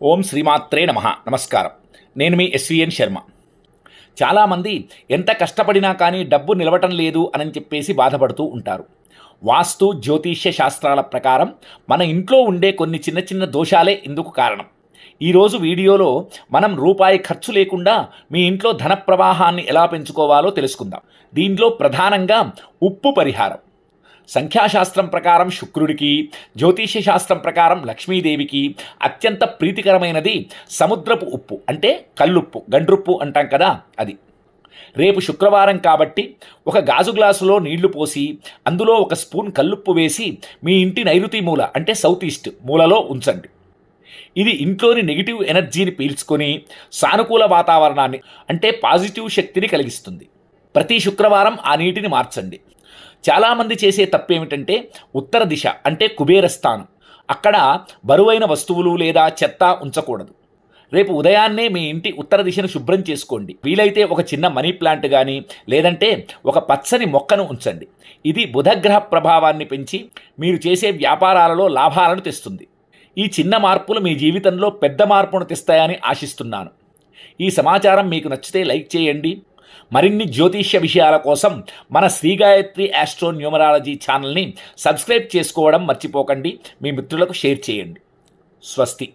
ఓం శ్రీమాత్రే నమః. నమస్కారం. నేను మీ ఎస్విఎన్ శర్మ. చాలామంది ఎంత కష్టపడినా కానీ డబ్బు నిలవటం లేదు అని చెప్పేసి బాధపడుతూ ఉంటారు. వాస్తు జ్యోతిష్య శాస్త్రాల ప్రకారం మన ఇంట్లో ఉండే కొన్ని చిన్న చిన్న దోషాలే ఇందుకు కారణం. ఈరోజు వీడియోలో మనం రూపాయి ఖర్చు లేకుండా మీ ఇంట్లో ధన ప్రవాహాన్ని ఎలా పెంచుకోవాలో తెలుసుకుందాం. దీంట్లో ప్రధానంగా ఉప్పు పరిహారం. సంఖ్యాశాస్త్రం ప్రకారం శుక్రుడికి, జ్యోతిష్య శాస్త్రం ప్రకారం లక్ష్మీదేవికి అత్యంత ప్రీతికరమైనది సముద్రపు ఉప్పు, అంటే కల్లుప్పు, గండ్రుప్పు అంటాం కదా అది. రేపు శుక్రవారం కాబట్టి ఒక గాజు గ్లాసులో నీళ్లు పోసి అందులో ఒక స్పూన్ కల్లుప్పు వేసి మీ ఇంటి నైరుతి మూల, అంటే సౌత్ ఈస్ట్ మూలలో ఉంచండి. ఇది ఇంట్లోని నెగిటివ్ ఎనర్జీని పీల్చుకొని సానుకూల వాతావరణాన్ని, అంటే పాజిటివ్ శక్తిని కలిగిస్తుంది. ప్రతి శుక్రవారం ఆ నీటిని మార్చండి. చాలామంది చేసే తప్పు ఏమిటంటే ఉత్తర దిశ, అంటే కుబేర స్థానం, అక్కడ బరువైన వస్తువులు లేదా చెత్త ఉంచకూడదు. రేపు ఉదయాన్నే మీ ఇంటి ఉత్తర దిశను శుభ్రం చేసుకోండి. వీలైతే ఒక చిన్న మనీ ప్లాంట్ కానీ లేదంటే ఒక పచ్చని మొక్కను ఉంచండి. ఇది బుధగ్రహ ప్రభావాన్ని పెంచి మీరు చేసే వ్యాపారాలలో లాభాలను తెస్తుంది. ఈ చిన్న మార్పులు మీ జీవితంలో పెద్ద మార్పును తెస్తాయని ఆశిస్తున్నాను. ఈ సమాచారం మీకు నచ్చితే లైక్ చేయండి. మరిన్ని జ్యోతిష్య విషయాల కోసం మన శ్రీ గాయత్రి ఆస్ట్రో న్యూమరాలజీ ఛానల్ని సబ్స్క్రైబ్ చేసుకోవడం మర్చిపోకండి. మీ మిత్రులకు షేర్ చేయండి. స్వస్తి.